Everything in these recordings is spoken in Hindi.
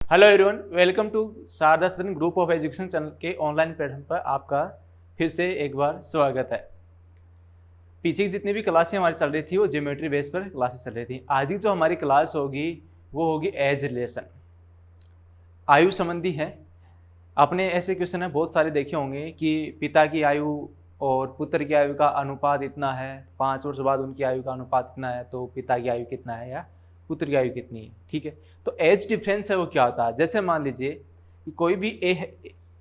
Hello everyone, welcome to Sharda Sadan group of education channel के ऑनलाइन प्लेटफॉर्म पर आपका फिर से एक बार स्वागत है। पीछे की जितनी भी क्लासें हमारी चल रही थी वो ज्योमेट्री बेस पर क्लासेस चल रही थी। आज की जो हमारी क्लास होगी वो होगी एज रिलेशन, आयु संबंधी है। आपने ऐसे क्वेश्चन है बहुत सारे देखे होंगे कि पिता की आयु और पुत्र की आयु का अनुपात इतना है, 5 वर्ष बाद उनकी आयु का अनुपात इतना है, तो पिता की आयु कितना है या पुत्र की आयु कितनी है। ठीक है, तो एज डिफरेंस है वो क्या होता है। जैसे मान लीजिए कि कोई भी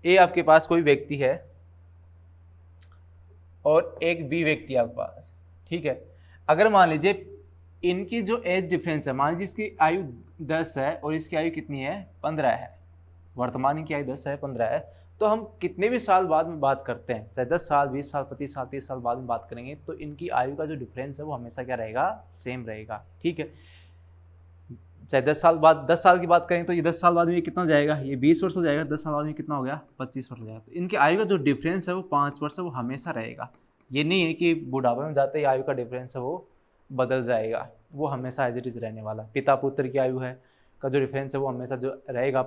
ए आपके पास कोई व्यक्ति है और एक बी व्यक्ति आपके पास, ठीक है। अगर मान लीजिए इनकी जो एज डिफरेंस है, मान लीजिए इसकी आयु 10 है और इसकी आयु कितनी है, 15 है। वर्तमान की आयु 10 है, 15 है, तो हम कितने भी साल बाद में बात करते हैं, चाहे 10 साल, 20 साल, 25 साल, 30 साल बाद में बात करेंगे, तो इनकी आयु का जो डिफरेंस है वो हमेशा क्या रहेगा, सेम रहेगा। ठीक है, चाहे 10 साल बाद, 10 साल की बात करें तो ये 10 साल बाद में ये कितना हो जाएगा, ये 20 वर्ष हो जाएगा। 10 साल बाद में कितना हो गया, 25 वर्ष हो जाएगा। तो इनकी आयु का जो डिफरेंस है वो 5 वर्ष है, वो हमेशा रहेगा। ये नहीं है कि बुढ़ापे में जाते ही आयु का डिफरेंस है वो बदल जाएगा, वो हमेशा एज इट इज रहने वाला। पिता पुत्र की आयु है का जो डिफरेंस है वो हमेशा जो रहेगा,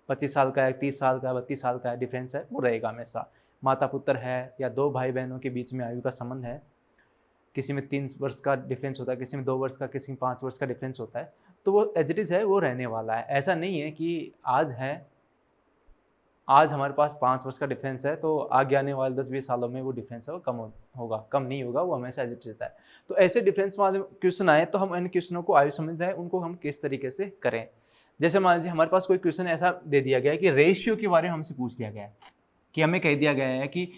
25 साल का है, 30 साल का है, 32 साल का है, डिफरेंस है वो रहेगा हमेशा। माता पुत्र है या दो भाई बहनों के बीच में आयु का संबंध है, किसी में 3 वर्ष का डिफरेंस होता है, किसी में 2 वर्ष का, किसी में 5 वर्ष का डिफरेंस होता है, तो वो एज इट इज है वो रहने वाला है। ऐसा नहीं है कि आज हमारे पास 5 वर्ष का डिफरेंस है तो आगे आने वाले 10-20 सालों में वो डिफरेंस है वो होगा, कम नहीं होगा, वो हमेशा एज इट रहता है। तो ऐसे डिफरेंस वाले क्वेश्चन आए तो हम इन क्वेश्चनों को आयु संबंधित है उनको हम किस तरीके से करें। जैसे मान लीजिए हमारे पास कोई क्वेश्चन ऐसा दे दिया गया है कि रेशियो के बारे में हमसे पूछ लिया गया है, कि हमें कह दिया गया है कि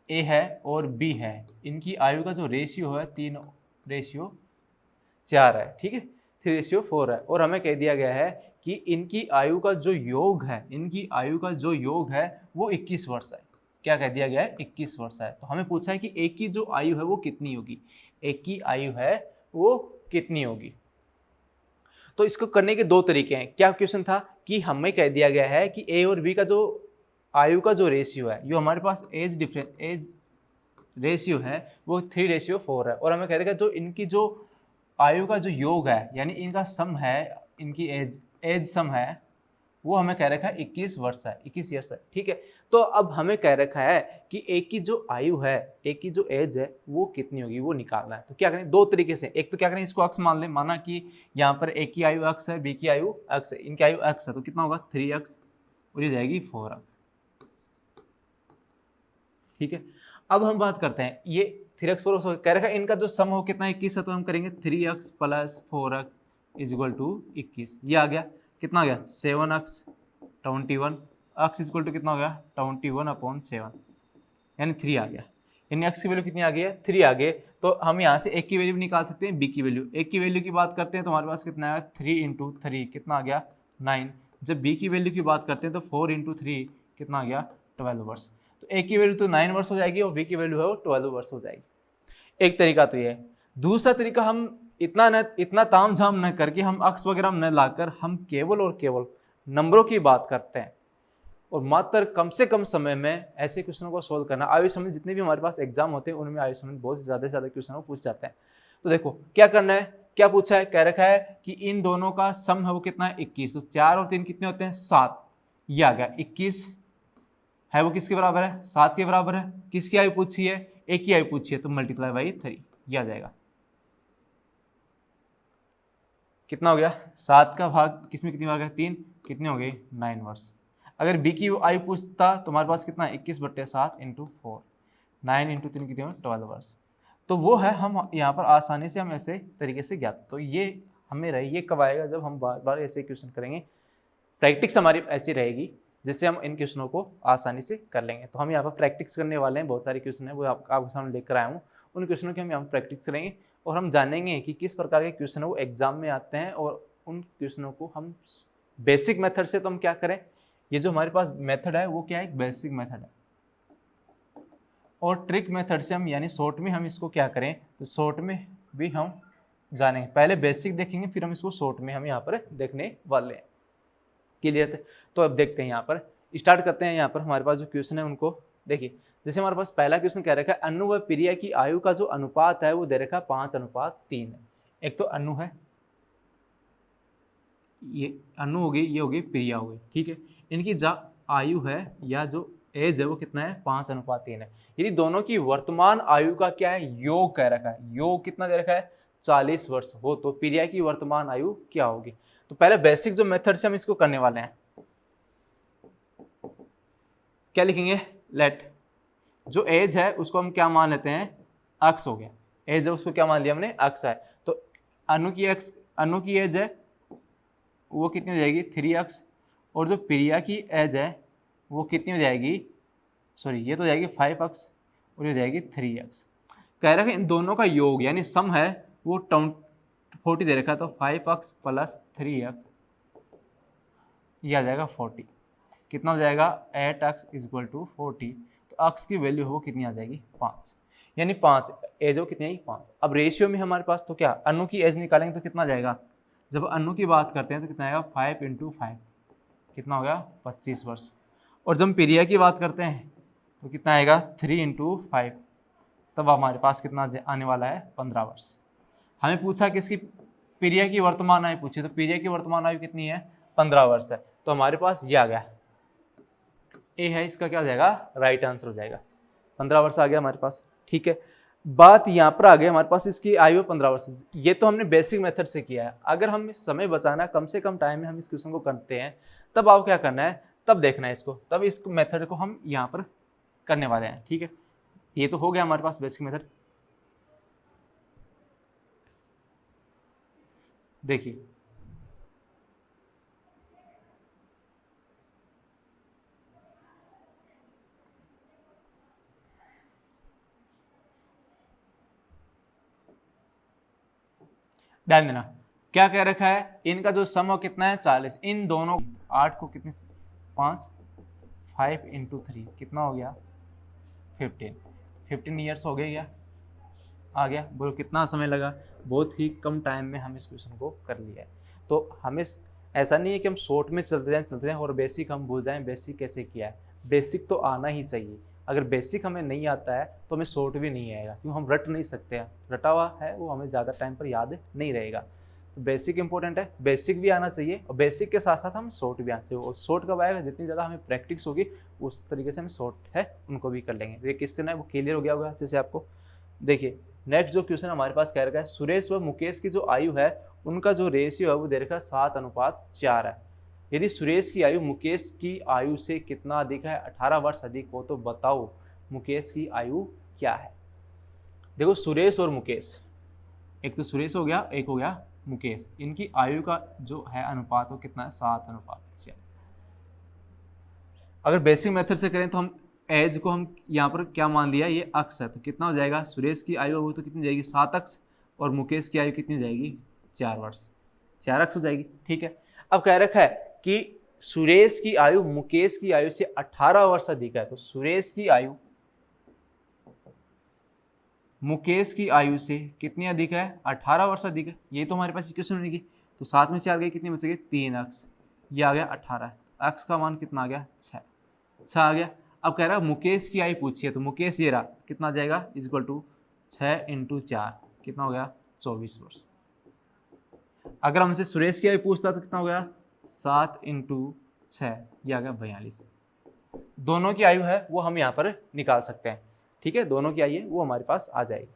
ए है और बी है, इनकी आयु का जो रेशियो है 3:4 है। ठीक है, 3:4 है, और हमें कह दिया गया है कि इनकी आयु का जो योग है, इनकी आयु का जो योग है वो 21 वर्ष है। क्या कह दिया गया है, 21 वर्ष है। तो हमें पूछा है कि एक की जो आयु है वो कितनी होगी, एक की आयु है वो कितनी होगी। तो इसको करने के दो तरीके हैं। क्या क्वेश्चन था कि हमें कह दिया गया है कि ए और बी का जो आयु का जो रेशियो है, जो हमारे पास एज रेशियो है वो 3:4 है, और हमें कह देगा जो इनकी जो आयु का जो योग है, यानी इनका सम है, इनकी एज सम है, वो हमें कह रखा है 21 वर्ष है, 21 ईयर्स है। ठीक है, तो अब हमें कह रखा है कि एक की जो आयु है, एक की जो एज है वो कितनी होगी वो निकालना है। तो क्या करें, दो तरीके से। एक तो क्या करें, इसको अक्स मान लें, माना कि यहाँ पर एक की आयु अक्स है, बी की आयु अक्स है, इनकी आयु अक्स है, तो कितना होगा 3x और ये जाएगी 4x। ठीक है, अब हम बात करते हैं, ये 3x 4x कह रखा है, इनका जो सम हो कितना 21 है, तो हम करेंगे 3x + 4x = 21। ये आ गया, कितना आ गया 7x 21, x = कितना हो गया 21/7, यानी 3 आ गया। यानी x की वैल्यू कितनी आ गई है, 3 आ गए। तो हम यहाँ से एक की वैल्यू भी निकाल सकते हैं, b की वैल्यू। एक की वैल्यू की बात करते हैं तो हमारे पास कितना आया, 3 × 3 कितना आ गया 9। जब b की वैल्यू की बात करते हैं तो 4 × 3 कितना आ गया 12 वर्ष। तो एक की वैल्यू तो 9 वर्ष हो जाएगी और b की वैल्यू है वो 12 वर्ष हो जाएगी। एक तरीका तो ये है। दूसरा तरीका, हम इतना ताम झाम न करके, हम अक्स वगैरह न लाकर, हम केवल और केवल नंबरों की बात करते हैं और मात्र कम से कम समय में ऐसे क्वेश्चनों को सोल्व करना। आयु संबंधित जितने भी हमारे पास एग्जाम होते हैं उनमें आयु संबंधित बहुत से ज़्यादा क्वेश्चन पूछ जाते हैं। तो देखो क्या करना है, क्या पूछा है, कह रखा है कि इन दोनों का सम है वो कितना है 21। तो 4 और 3 कितने होते हैं 7, ये आ गया 21 है, वो किसके बराबर है 7 के बराबर है। किसकी आयु पूछी है, एक की आयु पूछी है, तो × 3 ये आ जाएगा। कितना हो गया, 7 का भाग किसमें कितनी बार गया 3, कितने हो गए 9 वर्ष। अगर बी की आयु पूछता तो हमारे पास कितना 21/7 × 4, 9 × 3 कितने 12 वर्ष। तो वो है, हम यहाँ पर आसानी से हम ऐसे तरीके से ज्ञात। तो ये हमें रही, ये कब आएगा, जब हम बार बार ऐसे क्वेश्चन करेंगे, प्रैक्टिस हमारी ऐसी रहेगी जिससे हम इन क्वेश्चनों को आसानी से कर लेंगे। तो हम यहाँ पर प्रैक्टिस करने वाले हैं, बहुत सारे क्वेश्चन है वो आपके सामने लेकर आया हूँ। उन क्वेश्चनों की हम यहाँ पर प्रैक्टिस करेंगे और हम जानेंगे कि किस प्रकार के क्वेश्चन है वो एग्जाम में आते हैं, और उन क्वेश्चनों को हम बेसिक मेथड से तो हम क्या करें, ये जो हमारे पास मेथड है वो क्या है, एक बेसिक मेथड है, और ट्रिक मेथड से हम, यानी शॉर्ट में हम इसको क्या करें, तो शॉर्ट में भी हम जानेंगे। पहले बेसिक देखेंगे, फिर हम इसको शॉर्ट में हम यहाँ पर देखने वाले हैं। क्लियर? तो अब देखते हैं, यहाँ पर स्टार्ट करते हैं। यहाँ पर हमारे पास जो क्वेश्चन है उनको देखिए। जैसे हमारे पास पहला क्वेश्चन कह रखा है, अनु व प्रिया की आयु का जो अनुपात है वो दे रखा है 5:3 है। एक तो अनु है, ये अनु हो गई, ये हो गई प्रिया हो गई, ठीक है। इनकी जो आयु है या जो एज है वो कितना है, 5:3 है। यदि दोनों की वर्तमान आयु का क्या है, योग कह रखा है, योग कितना दे रखा है, 40 वर्ष हो, तो प्रिया की वर्तमान आयु क्या होगी। तो पहले बेसिक जो मेथड से हम इसको करने वाले हैं, क्या लिखेंगे, लेट जो एज है उसको हम क्या मान लेते हैं, अक्स हो गया, एज है उसको क्या मान लिया हमने, अक्स है। तो अनु की एज है वो कितनी हो जाएगी, 3x, और जो प्रिया की एज है वो कितनी हो जाएगी, सॉरी ये तो जाएगी 5x और ये जाएगी 3x। कह रहा है इन दोनों का योग यानी सम है वो 40 दे रखा है, तो 5x प्लस 3x ये आ जाएगा 40। कितना हो जाएगा, 8x इक्वल टू 40। तो x की वैल्यू हो कितनी आ जाएगी, 5, यानी 5 एज हो कितनी आई, 5। अब रेशियो में हमारे पास तो क्या, अनु की एज निकालेंगे तो कितना जाएगा, जब अनु की बात करते हैं तो कितना आएगा, 5 × 5 कितना हो गया, 25 वर्ष। और जब प्रिया की बात करते हैं तो कितना आएगा, 3 × 5, तब हमारे पास कितना आने वाला है, 15 वर्ष। हमें पूछा किसकी, प्रिया की वर्तमान आयु पूछी, तो प्रिया की वर्तमान आयु कितनी है, 15 वर्ष है। तो हमारे पास ये आ गया, ए है इसका क्या हो जाएगा, राइट आंसर हो जाएगा, 15 वर्ष आ गया हमारे पास, ठीक है। बात यहाँ पर आ गई हमारे पास, इसकी आयु 15 वर्ष। ये तो हमने बेसिक मेथड से किया है। अगर हम समय बचाना, कम से कम टाइम में हम इस क्वेश्चन को करते हैं, तब आपको क्या करना है, तब देखना है इसको, तब इस मेथड को हम यहाँ पर करने वाले हैं, ठीक है। ये तो हो गया हमारे पास बेसिक मेथड। देखिए ध्यान देना, क्या कह रखा है, इनका जो सम हो कितना है, 40। इन दोनों 8 को कितने, 5 × 3 कितना हो गया, 15 ईयर्स हो गए, क्या आ गया, बोलो कितना समय लगा, बहुत ही कम टाइम में हम इस क्वेश्चन को कर लिया है। तो हमें ऐसा नहीं है कि हम शॉर्ट में चलते जाएं और बेसिक हम भूल जाएं, बेसिक कैसे किया है, बेसिक तो आना ही चाहिए। अगर बेसिक हमें नहीं आता है तो हमें शॉर्ट भी नहीं आएगा, क्योंकि हम रट नहीं सकते हैं, रटा हुआ है वो हमें ज़्यादा टाइम पर याद नहीं रहेगा। तो बेसिक इंपॉर्टेंट है, बेसिक भी आना चाहिए और बेसिक के साथ साथ हम शॉर्ट भी आना चाहिए। और शॉर्ट कब आएगा, जितनी ज़्यादा हमें प्रैक्टिस होगी उस तरीके से हम शॉर्ट है उनको भी कर लेंगे। ये क्वेश्चन है वो क्लियर हो गया होगा अच्छे से आपको। देखिए नेक्स्ट जो क्वेश्चन हमारे पास कह रखा है, सुरेश व मुकेश की जो आयु है उनका जो रेशियो है वो दे रखा है 7:4 है। यदि सुरेश की आयु मुकेश की आयु से कितना अधिक है, 18 वर्ष अधिक हो, तो बताओ मुकेश की आयु क्या है। देखो सुरेश और मुकेश, एक तो सुरेश हो गया, एक हो गया मुकेश, इनकी आयु का जो है अनुपात वो कितना है, 7:4। अगर बेसिक मेथड से करें तो हम एज को हम यहाँ पर क्या मान लिया, ये अक्स है, तो कितना हो जाएगा, सुरेश की आयु वो तो कितनी जाएगी, 7x, और मुकेश की आयु कितनी जाएगी, 4 वर्ष, 4x हो जाएगी, ठीक है। अब कह रखा है कि सुरेश की आयु मुकेश की आयु से 18 वर्ष अधिक है, तो सुरेश की आयु मुकेश की आयु से कितनी अधिक है, 18 वर्ष अधिक है। ये तो हमारे पास इक्वेशन बनेगी, तो 7 में 4 गए, कितनी बचेगी, 3x, ये आ गया 18, x का मान कितना आ गया, 6 आ गया। अब कह रहा है मुकेश की आयु पूछिए, तो मुकेश ये रहा, कितना आ जाएगा, इक्वल टू 6 × 4 कितना हो गया, 24 वर्ष। अगर हमसे सुरेश की आयु पूछता तो कितना हो गया, 7 × 6 ये आ गया 42। दोनों की आयु है वो हम यहाँ पर निकाल सकते हैं, ठीक है, दोनों की आयु है वो हमारे पास आ जाएगी।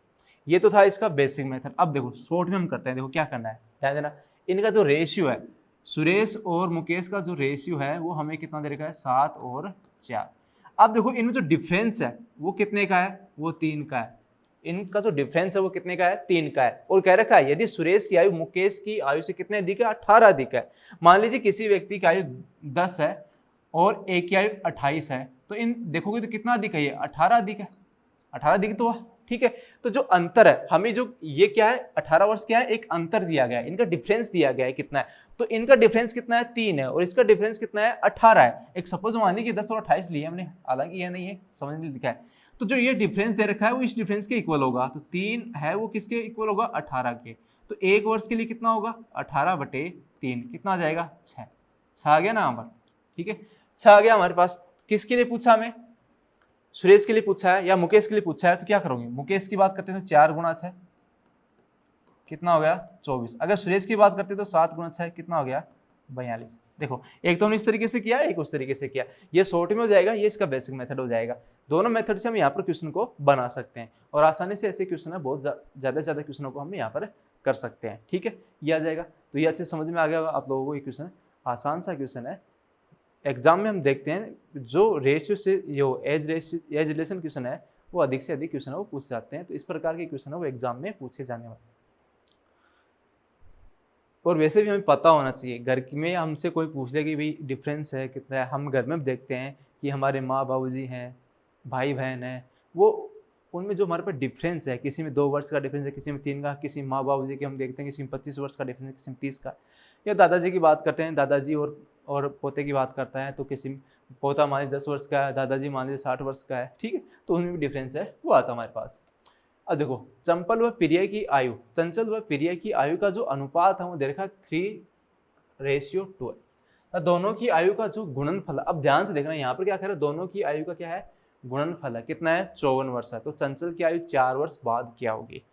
ये तो था इसका बेसिक मेथड। अब देखो शॉर्ट में हम करते हैं, देखो क्या करना है, ध्यान देना, इनका जो रेशियो है, सुरेश और मुकेश का जो रेशियो है वो हमें कितना दे रखा है, 7 और 4। अब देखो इनमें जो डिफरेंस है वो कितने का है, वो 3 का है। इनका जो डिफरेंस है वो कितने का है, 3 का है। और कह रखा है यदि सुरेश की आयु मुकेश की आयु से कितने अधिक है, 18 अधिक है। मान लीजिए किसी व्यक्ति की आयु 10 है और एक की आयु 28 है, तो इन देखोगे तो कितना अधिक है, ये 18 अधिक है, 18 अधिक तो हुआ, ठीक है। तो जो अंतर है हमें, जो ये क्या है, 18 वर्ष क्या है, एक अंतर दिया गया है, इनका डिफरेंस दिया गया है कितना है, तो इनका डिफरेंस कितना है, 3 है, और इसका डिफरेंस कितना है, 18 है। एक सपोज मान लीजिए 10 और 28 लिए हमने, हालांकि ये नहीं है, समझ नहीं लिखा है, तो जो ये डिफरेंस दे रखा है वो इस डिफरेंस के इक्वल होगा। तो 3 है वो किसके इक्वल होगा, 18 के। तो एक वर्ष के लिए कितना होगा, 18/3 कितना आ जाएगा, 6 आ गया ना यहाँ पर, ठीक है, 6 आ गया हमारे पास। किसके लिए पूछा हमें, सुरेश के लिए पूछा है या मुकेश के लिए पूछा है, तो क्या करोगे, मुकेश की बात करते हैं तो 4 × 6 कितना हो गया, 24। अगर सुरेश की बात करते तो 7 × 6 कितना हो गया, 42। देखो एक तो हमने इस तरीके से किया, एक उस तरीके से किया, ये शॉर्ट में हो जाएगा, ये इसका बेसिक मेथड हो जाएगा। दोनों मेथड से हम यहाँ पर क्वेश्चन को बना सकते हैं और आसानी से ऐसे क्वेश्चन है बहुत ज़्यादा से ज़्यादा क्वेश्चनों को हम यहाँ पर कर सकते हैं। ठीक है, ये आ जाएगा। तो ये अच्छे समझ में आ गया होगा आप लोगों को। ये क्वेश्चन आसान सा क्वेश्चन है, एग्जाम में हम देखते हैं जो रेशियो से जो एज रिलेशन क्वेश्चन है वो अधिक से अधिक क्वेश्चन है वो पूछ जाते हैं। तो इस प्रकार के क्वेश्चन है वो एग्जाम में पूछे जाने वाले। और वैसे भी हमें पता होना चाहिए, घर में हमसे कोई पूछ ले कि भाई डिफरेंस है कितना है, हम घर में देखते हैं कि हमारे माँ बाबूजी हैं, भाई बहन हैं, वो उनमें जो हमारे पास डिफरेंस है, किसी में 2 वर्ष का डिफरेंस है, किसी में 3 का, किसी माँ बाबूजी के हम देखते हैं किसी में 25 वर्ष का डिफरेंस है, किसी में 30 का। या दादाजी की बात करते हैं, दादाजी और पोते की बात करता है तो किसी में पोता मान लीजिए 10 वर्ष का है, दादाजी मान लीजिए 60 वर्ष का है। ठीक है, तो उनमें भी डिफरेंस है वो आता हमारे पास। अब देखो चंपल व प्रिय की आयु, चंचल व प्रिय की आयु का जो अनुपात है वो दे रखा 3:2 है। दोनों की आयु का जो गुणनफल, अब ध्यान से देखना यहाँ पर क्या कह रहा है, दोनों की आयु का क्या है गुणनफल है, कितना है 54 वर्ष है। तो चंचल की आयु 4 वर्ष बाद क्या होगी।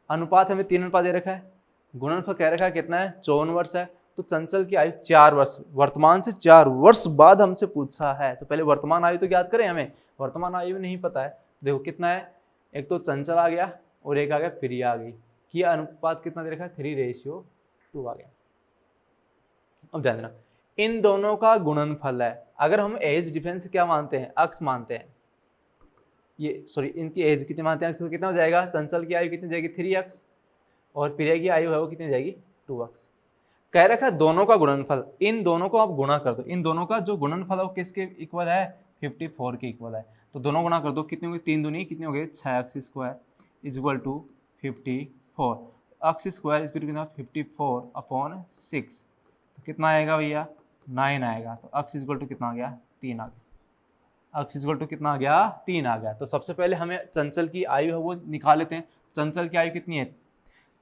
अनुपात हमें 3 अनुपात दे रखा है, गुणनफल कह रखा है कितना है 54 वर्ष है। तो चंचल की आयु 4 वर्ष, वर्तमान से 4 वर्ष बाद हमसे पूछा है, तो पहले वर्तमान आयु तो ज्ञात करें, हमें वर्तमान आयु नहीं पता है। देखो कितना है, एक तो चंचल आ गया और एक आ गया प्रिय आ गई, कि अनुपात कितना दे रखा है 3:2 आ गया। अब ध्यान देना इन दोनों का गुणनफल है। अगर हम एज डिफरेंस क्या मानते हैं, अक्स मानते हैं, ये सॉरी इनकी एज कितनी मानते हैं, अक्स, तो कितना हो जाएगा, चंचल की आयु कितनी जाएगी 3x और प्रिय की आयु है वो कितनी जाएगी 2x। कह रखा है दोनों का गुणनफल, इन दोनों को आप गुणा कर दो, इन दोनों का जो गुणनफल है वो किसके इक्वल है 54 के इक्वल है। तो दोनों गुणा कर दो, कितनी होगी 3 दूनी कितनी हो गई 6x² is equal to 54, x square is equal to 54/6, तो कितना आएगा भैया 9 आएगा। तो x इज इक्वल टू कितना आ गया 3 आ गया, x इज इक्वल टू कितना आ गया 3 आ गया। तो सबसे पहले हमें चंचल की आयु है वो निकाल लेते हैं। चंचल की आयु कितनी है,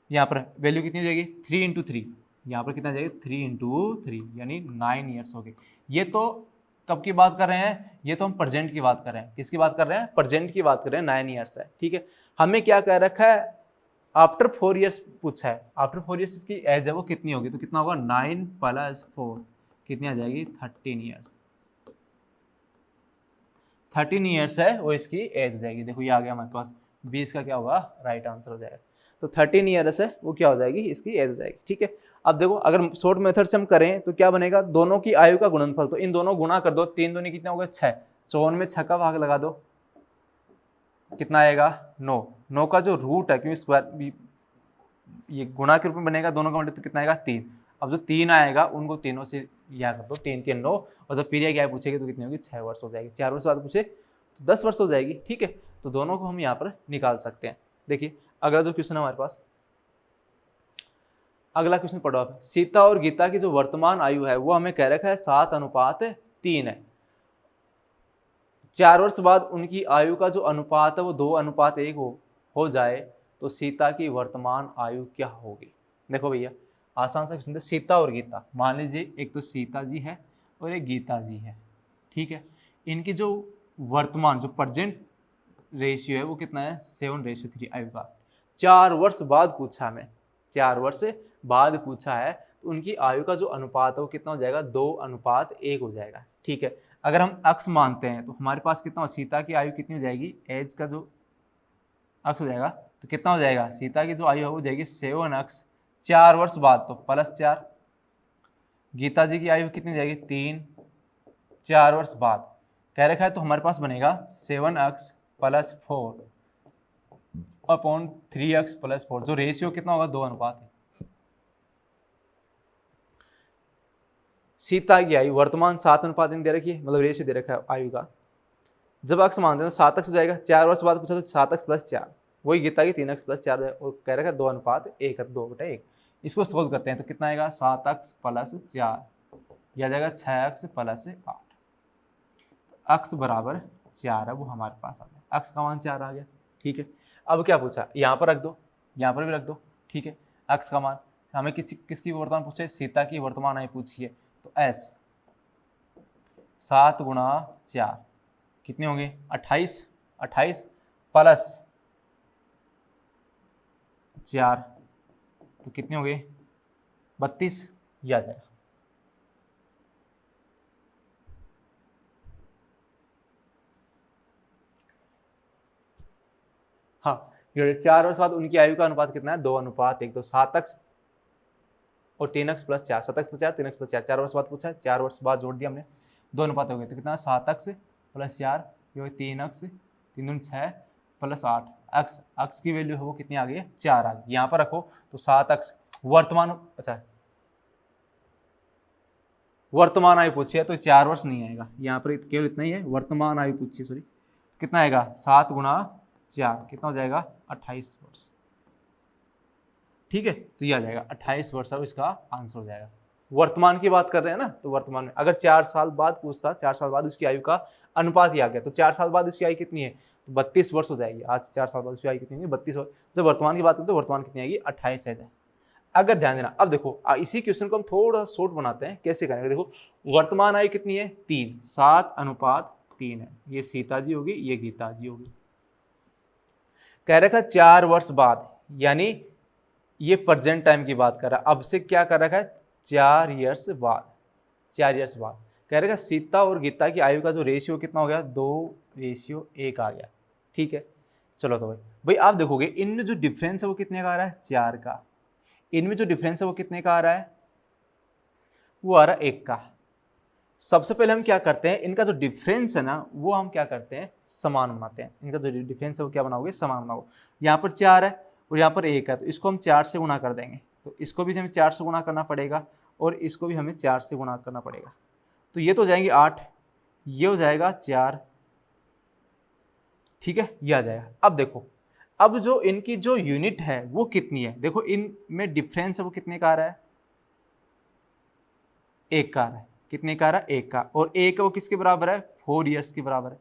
यहाँ पर वैल्यू कितनी हो जाएगी 3 × 3, यहाँ पर कितना जाएगा 3 × 3 यानी 9 ईयर्स हो गए। ये तो कब की बात कर रहे हैं, ये तो हम प्रेजेंट की बात कर रहे हैं, किसकी बात कर रहे हैं प्रेजेंट की बात कर रहे हैं, 9 ईयर्स है। ठीक है, हमें क्या कह रखा है आफ्टर 4 ईयर्स पूछा है, आफ्टर 4 ईयर्स इसकी एज है वो कितनी होगी, तो कितना होगा 9 + 4 कितनी आ जाएगी 13 ईयर्स, 13 ईयर्स है वो इसकी एज हो जाएगी। देखो ये आ गया हमारे पास 20 का क्या होगा राइट आंसर हो जाएगा। तो 13 ईयर्स है वो क्या हो जाएगी इसकी एज हो जाएगी। ठीक है, अब देखो अगर शॉर्ट मेथड से हम करें तो क्या बनेगा, दोनों की आयु का गुणनफल, तो इन दोनों गुणा कर दो, 3 दूनी कितना होगा 6, 54 में 6 का भाग लगा दो, कितना आएगा 9, 9 का जो रूट है क्योंकि स्क्वायर ये गुणा के रूप में बनेगा, दोनों का मतलब कितना आएगा 3। अब जो 3 आएगा उनको तीनों से यहाँ कर दो, 3 3 9, और जब पीरियड क्या पूछेगी तो कितनी होगी 6 वर्ष हो जाएगी, 4 वर्ष बाद पूछे तो 10 वर्ष हो जाएगी। ठीक है, तो दोनों को हम यहाँ पर निकाल सकते हैं। देखिए अगला जो क्वेश्चन है हमारे पास, अगला क्वेश्चन पढ़ो आप। सीता और गीता की जो वर्तमान आयु है वो हमें कह रखा है 7:3 है। 4 वर्ष बाद उनकी आयु का जो अनुपात है वो 2:1 हो जाए तो सीता की वर्तमान आयु क्या होगी। देखो भैया आसान सा क्वेश्चन है, सीता और गीता, मान लीजिए एक तो सीता जी है और एक गीता जी है। ठीक है, इनकी जो वर्तमान जो प्रेजेंट रेशियो है वो कितना है 7:3 आयु का। 4 वर्ष बाद पूछा हमें, 4 वर्ष बाद पूछा है तो उनकी आयु का जो अनुपात है वो कितना हो जाएगा 2:1 हो जाएगा। ठीक है, अगर हम अक्स मानते हैं तो हमारे पास कितना, सीता की आयु कितनी हो जाएगी, एज का जो अक्स हो जाएगा तो कितना हो जाएगा, सीता की जो आयु है वो जाएगी 7x, 4 वर्ष बाद तो +4, गीता जी की आयु कितनी हो जाएगी 3, 4 वर्ष बाद कह रखा है तो हमारे पास बनेगा 7x + 4/3x + 4, जो रेशियो कितना होगा 2:1 है। सीता की आयु वर्तमान 7:3 दे रखी है, मतलब रेशियो दे रखा है आयु का। जब अक्स मानते हैं तो 7x हो जाएगा, 4 वर्ष बाद पूछा तो 7x + 4, वही गीता की 3x + 4 और कह रखा है 2:1 है, 2/1। इसको सोल्व करते हैं तो कितना आएगा 7x + 4 यह आ जाएगा 6x + 8, अक्स बराबर 4 है वो हमारे पास आ गया, अक्स का मान 4 आ गया। ठीक है, अब क्या पूछा, यहाँ पर रख दो, यहाँ पर भी रख दो। ठीक है, अक्स का मान हमें किसकी वर्तमान पूछे, सीता की वर्तमान आयु पूछी है, तो s 7 × 4 कितने होंगे 28, 28 + 4 तो कितने हो गए 32 ये आ जाएगा। हाँ, ये 4 वर्ष बाद उनकी आयु का अनुपात कितना है, 2:1। तो 7x और 3x plus 4, 7x plus 4, 3x plus 4, 4 वर्ष बाद पूछा है, 4 वर्ष बाद जोड़ दिया हमने, 2 अनुपात हो गए। तो कितना, 7x प्लस 4, ये 3x, 3 दूनी 6 प्लस 8, x की वैल्यू है वो कितनी आ गई है, 4 आ गई। यहाँ पर रखो तो 7x वर्तमान, अच्छा वर्तमान आयु पूछी है तो 4 वर्ष नहीं आएगा, यहाँ पर केवल इतना ही है, वर्तमान आयु पूछी है, सॉरी कितना आएगा, 7 गुणा 4 कितना हो जाएगा, 28 वर्ष। ठीक है, तो ये आ जाएगा 28 वर्ष, अब इसका आंसर हो जाएगा। वर्तमान की बात कर रहे हैं ना, तो वर्तमान में अगर 4 साल बाद पूछता, 4 साल बाद उसकी आयु का अनुपात ही आ गया, तो 4 साल बाद उसकी आयु कितनी है, तो 32 वर्ष हो जाएगी। आज 4 साल बाद उसकी आयु कितनी होगी, 32 वर्ष। जब वर्तमान की बात करते तो वर्तमान कितनी आएगी, 28 है। अगर ध्यान देना, अब देखो इसी क्वेश्चन को हम थोड़ा शॉर्ट बनाते हैं, कैसे करेंगे, देखो वर्तमान आयु कितनी है, 3, 7:3 है, ये सीता जी होगी, ये गीता जी होगी। कह रखा 4 वर्ष बाद, यानी ये प्रेजेंट टाइम की बात कर रहा है, अब से क्या कर रखा है, 4 ईयर्स बाद, 4 ईयर्स बाद कह रखा सीता और गीता की आयु का जो रेशियो कितना हो गया, 2:1 आ गया। ठीक है, चलो तो भाई आप देखोगे इनमें जो डिफरेंस है वो कितने का आ रहा है, 4 का, इनमें जो डिफरेंस है वो कितने का आ रहा है, वो आ रहा है 1 का। सबसे पहले हम क्या करते हैं, इनका जो डिफरेंस है ना वो हम क्या करते हैं, समान बनाते हैं। इनका जो डिफरेंस है वो क्या बनाओगे, समान बनाओगे। यहाँ पर 4 है और यहाँ पर 1 है, तो इसको हम 4 से गुणा कर देंगे, तो इसको भी हमें 4 से गुणा करना पड़ेगा और इसको भी हमें 4 से गुणा करना पड़ेगा। तो ये तो हो जाएंगे 8, ये हो जाएगा 4। ठीक है, ये आ जाएगा। अब देखो, अब जो इनकी जो यूनिट है वो कितनी है, देखो इनमें डिफरेंस है वो कितने का आ रहा है, 1 का आ रहा है। कितने का आ रहा है, 1 का। और 1 वो किसके बराबर है, 4 ईयर्स के बराबर है।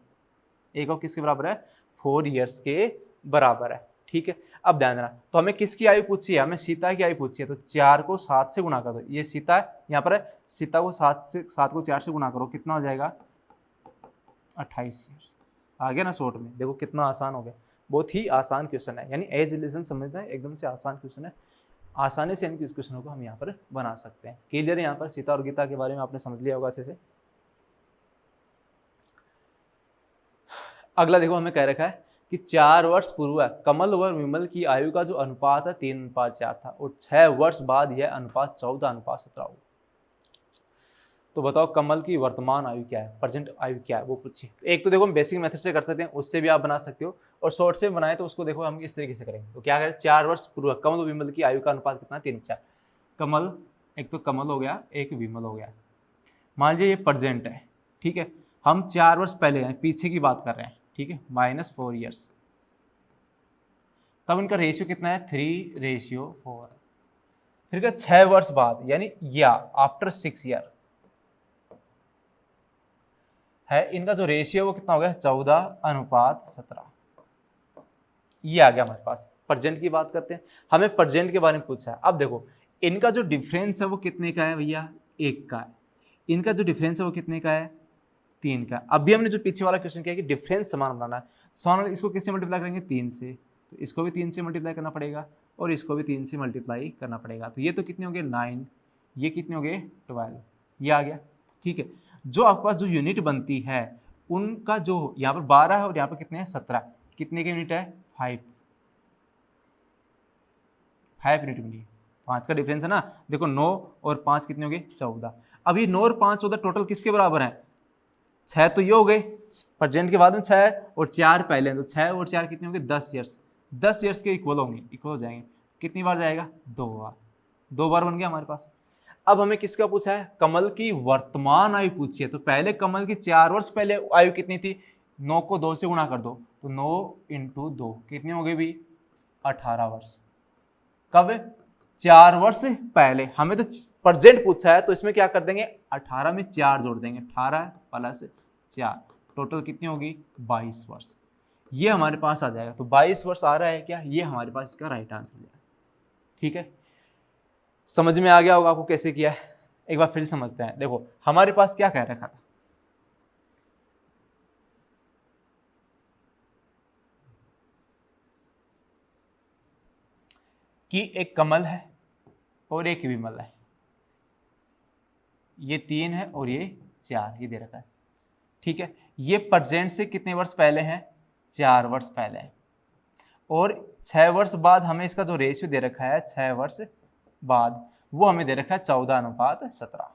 1 वो किसके बराबर है, 4 ईयर्स के बराबर है। ठीक है, अब ध्यान देना, तो हमें किसकी आयु पूछी है, हमें सीता की आयु पूछी है, तो 4 को 7 से गुणा कर दो, ये सीता है, यहाँ पर है सीता को 7 को 4 से गुणा करो, कितना हो जाएगा, 28 ईयर्स। आ गया ना शॉर्ट में, देखो कितना आसान हो गया, बहुत ही आसान क्वेश्चन है, यानी एज रिलेशन समझना है, एकदम से आसान क्वेश्चन है, आसानी से इनके क्वेश्चनों को हम यहाँ पर बना सकते हैं। क्लियर है, यहाँ पर सीता और गीता के बारे में आपने समझ लिया होगा अच्छे से। अगला देखो, हमें कह रखा है कि 4 वर्ष पूर्व कमल व विमल की आयु का जो अनुपात है 3:4 था और 6 वर्ष बाद यह अनुपात 14:17 हो। तो बताओ कमल की वर्तमान आयु क्या है, प्रेजेंट आयु क्या है, वो पूछिए। एक तो देखो हम बेसिक मेथड से कर सकते हैं, उससे भी आप बना सकते हो, और शॉर्ट से बनाए तो उसको देखो हम इस तरीके से करेंगे। तो क्या करें, 4 वर्ष पूर्व कमल व विमल की आयु का अनुपात कितना, 3:4। कमल, एक तो कमल हो गया, एक विमल हो गया। मान लीजिए ये प्रेजेंट है, ठीक है, हम 4 वर्ष पहले हैं, पीछे की बात कर रहे हैं, ठीक है, -4 ईयर्स। तब इनका रेशियो कितना है, 3:4। फिर क्या, 6 वर्ष बाद, यानी या आफ्टर 6 ईयर है, इनका जो रेशियो वो कितना हो गया, 14:17। ये आ गया हमारे पास। प्रेजेंट की बात करते हैं, हमें प्रेजेंट के बारे में पूछा है। अब देखो इनका जो डिफरेंस है वो कितने का है भैया, 1 का है। इनका जो डिफरेंस है वो कितने का है, 3 का। अभी हमने जो पीछे वाला क्वेश्चन किया कि डिफरेंस समान बनाना है, समान, इसको किससे मल्टीप्लाई करेंगे, 3 से, तो इसको भी 3 से मल्टीप्लाई करना पड़ेगा और इसको भी 3 से मल्टीप्लाई करना पड़ेगा। तो ये तो कितने हो गए, 9, ये कितने हो गए, 12, ये आ गया। ठीक है, जो आपके पास जो यूनिट बनती है उनका जो यहाँ पर 12 है और यहाँ पर कितने हैं, 17, कितने के यूनिट है, 5 यूनिट बनी। 5 का डिफरेंस है ना, देखो 9 और 5 कितने हो गए, 14। अब ये 9 और 5 14 टोटल किसके बराबर है, 6 तो ये हो गए, प्रेजेंट के बाद में 6 और 4 पहले हैं, तो 6 और 4 कितने होंगे, 10 ईयर्स। 10 ईयर्स के इक्वल होंगे, इक्वल हो जाएंगे। कितनी बार जाएगा, 2 बार, 2 बार बन गया हमारे पास। अब हमें किसका पूछा है, कमल की वर्तमान आयु पूछी है, तो पहले कमल की 4 वर्ष पहले आयु कितनी थी, 9 को 2 से गुणा कर दो, तो 9 × 2 कितनी हो गई भी, 18 वर्ष। कब, 4 वर्ष पहले। हमें तो प्रेजेंट पूछा है, तो इसमें क्या कर देंगे, 18 में 4 जोड़ देंगे, 18 + 4, टोटल कितनी होगी, 22 वर्ष। ये हमारे पास आ जाएगा। तो 22 वर्ष आ रहा है क्या, ये हमारे पास इसका राइट आंसर है। ठीक है, समझ में आ गया होगा आपको कैसे किया है, एक बार फिर समझते हैं। देखो हमारे पास क्या कह रखा था, कि एक कमल है और एक विमल है, ये 3 है और ये 4, ये दे रखा है। ठीक है, ये प्रेजेंट से कितने वर्ष पहले हैं, 4 वर्ष पहले है। और 6 वर्ष बाद हमें इसका जो रेशियो दे रखा है 6 वर्ष बाद, वो हमें दे रखा है 14:17।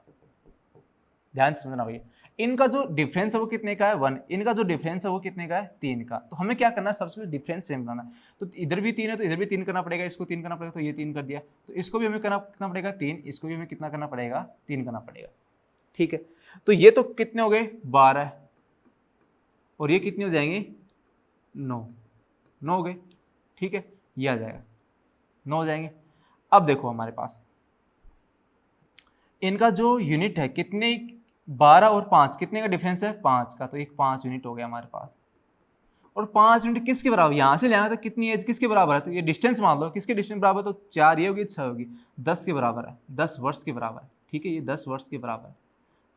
ध्यान से समझना भैया, इनका जो डिफरेंस है वो कितने का है 1, इनका जो डिफरेंस है वो कितने का है 3 का। तो हमें क्या करना है, सबसे पहले डिफरेंस सेम बनाना है। तो इधर भी 3 है तो इधर भी 3 करना पड़ेगा, इसको 3 करना पड़ेगा, तो ये 3 कर दिया, तो इसको भी हमें कितना पड़ेगा 3, इसको भी हमें कितना करना पड़ेगा 3 करना पड़ेगा। ठीक है, तो ये तो कितने हो गए 12, और ये कितने हो जाएंगे 9 हो गए। ठीक है, ये आ जाएगा 9 हो जाएंगे। अब देखो हमारे पास इनका जो यूनिट है कितने, 12 और 5 कितने का डिफरेंस है 5 का, तो एक 5 यूनिट हो गया हमारे पास। और 5 यूनिट किसके बराबर, यहाँ से यहाँ तक कितनी एज किसके बराबर है, तो ये डिस्टेंस मान लो किसके डिस्टेंस बराबर, तो 4 ये होगी 6 होगी, 10 के बराबर है, 10 वर्ष के बराबर है। ठीक है, ये 10 वर्ष के बराबर है।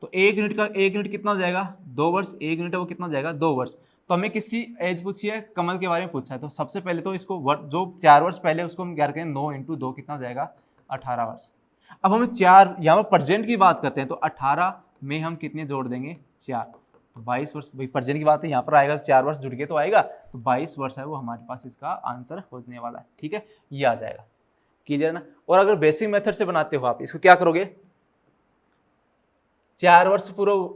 तो एक यूनिट कितना हो जाएगा 2 वर्ष, 1 यूनिट है वो कितना हो जाएगा 2 वर्ष। तो हमें किसकी एज पूछी है, कमल के बारे में पूछा है। तो सबसे पहले तो इसको जो 4 वर्ष पहले उसको हम क्या करें 9 × 2 कितना हो जाएगा 18 वर्ष। अब हमें 4 यहाँ पर प्रेजेंट की बात करते हैं, तो 18 में हम कितने जोड़ देंगे 4, तो 22 वर्ष। भाई प्रेजेंट की बात है, यहाँ पर आएगा 4 वर्ष जुड़ के तो आएगा, तो 22 वर्ष है वो हमारे पास इसका आंसर होने वाला है। ठीक है, ये आ जाएगा, क्लियर ना। और अगर बेसिक मेथड से बनाते हो आप, इसको क्या करोगे, 4 वर्ष पूर्व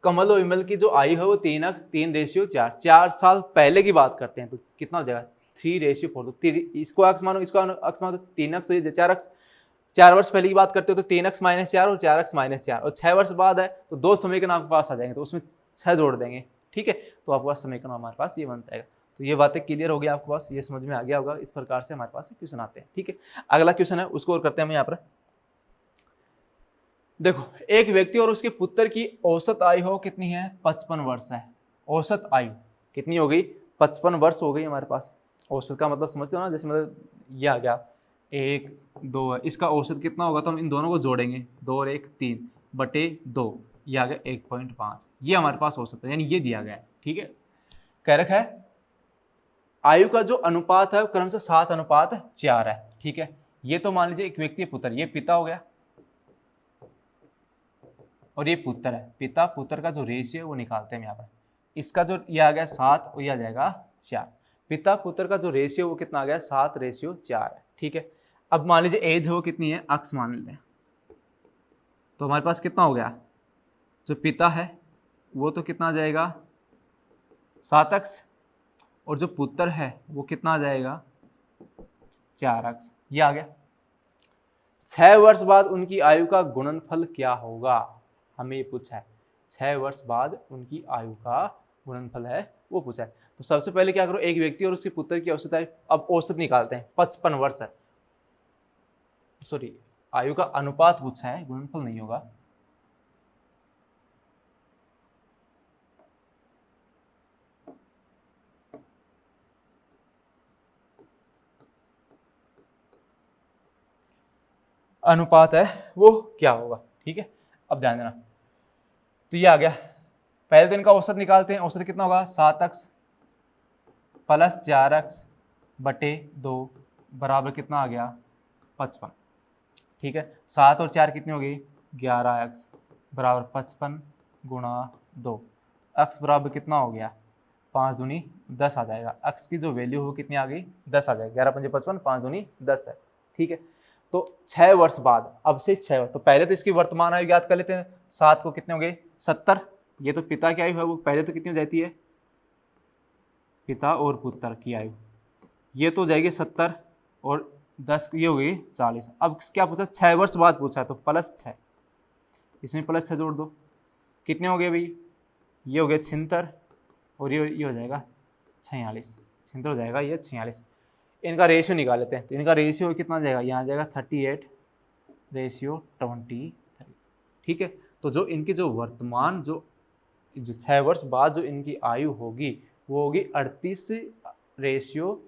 कमल और विमल की जो आयु है वो 3:4, 4 साल पहले की बात करते हैं, तो कितना हो जाएगा 3:4। तो इसको अक्ष मानो, इसको अक्ष मानो, तो 3 अक्ष, तो ये 4 अक्ष। 4 वर्ष पहले की बात करते हो तो 3 अक्ष -4 और 4 अक्ष -4, और 6 वर्ष बाद है तो 2 समीकरण आपके पास आ जाएंगे, तो उसमें 6 जोड़ देंगे। ठीक है, तो आपके पास समीकरण हमारे पास ये बन जाएगा। तो ये बातें क्लियर हो गई आपके पास, ये समझ में आ गया होगा। इस प्रकार से हमारे पास क्वेश्चन आते हैं। ठीक है, अगला क्वेश्चन है उसको और करते हैं हम यहाँ पर। देखो, एक व्यक्ति और उसके पुत्र की औसत आयु हो कितनी है 55 वर्ष है। औसत आयु कितनी हो गई 55 वर्ष हो गई हमारे पास। औसत का मतलब समझते हो ना, जैसे मतलब ये आ गया 1 2 है, इसका औसत कितना होगा, तो हम इन दोनों को जोड़ेंगे, 2 और 1 3/2, ये आ गया 1.5, ये हमारे पास औसत है, यानी ये दिया गया है। ठीक है, कह रखा है आयु का जो अनुपात है क्रमशः 7:4 है। ठीक है, ये तो मान लीजिए एक व्यक्ति पुत्र, ये पिता हो गया और ये पुत्र है, पिता पुत्र का जो रेशियो है वो निकालते हैं यहाँ पर। इसका जो ये आ गया 7 और ये आ जाएगा 4। पिता पुत्र का जो रेशियो वो कितना आ गया 7:4 है। ठीक है, अब मान लीजिए एज हो कितनी है, अक्ष मान लेते हैं, तो हमारे पास कितना हो गया, जो पिता है वो तो कितना आ जाएगा 7 अक्ष, और जो पुत्र है वो कितना आ जाएगा 4 अक्ष, ये आ गया। 6 वर्ष बाद उनकी आयु का गुणनफल क्या होगा, हमें ये पूछा है। 6 वर्ष बाद उनकी आयु का गुणनफल है वो पूछा है। तो सबसे पहले क्या करो, एक व्यक्ति और उसके पुत्र की औसत आयु, अब औसत निकालते हैं, 55 वर्ष है, सॉरी आयु का अनुपात पूछा है, गुणनफल नहीं होगा। अनुपात है वो क्या होगा। ठीक है, अब ध्यान देना, तो ये आ गया। पहले तो इनका औसत निकालते हैं, औसत कितना होगा 7 अक्ष प्लस 4 अक्ष बटे 2 बराबर कितना आ गया 55। ठीक है, 7 और 4 कितनी हो गई 11 अक्ष बराबर 55 गुणा 2, अक्ष बराबर कितना हो गया 5 दूनी 10 आ जाएगा। अक्ष की जो वैल्यू हो कितनी आ गई 10 आ जाएगी, 11 × 5 = 55, 5 दूनी 10 है। ठीक है, तो 6 वर्ष बाद, अब से 6 वर्ष, तो पहले तो इसकी वर्तमान आयु याद कर लेते हैं। 7 को कितने हो गए 70, ये तो पिता की आयु है वो पहले तो कितनी हो जाती है, पिता और पुत्र की आयु, ये तो हो जाएगी 70 और 10 ये हो गई 40। अब क्या पूछा 6 वर्ष बाद पूछा, तो +6, इसमें +6 जोड़ दो, कितने हो गए भाई, ये हो गया 76 और ये हो जाएगा 46, 76 हो जाएगा ये 46। इनका रेशियो निकाल लेते हैं, तो इनका रेशियो कितना आ जाएगा, यहाँ आ जाएगा 38:23। ठीक है, तो जो इनकी जो वर्तमान जो 6 वर्ष बाद जो इनकी आयु होगी वो होगी 38:20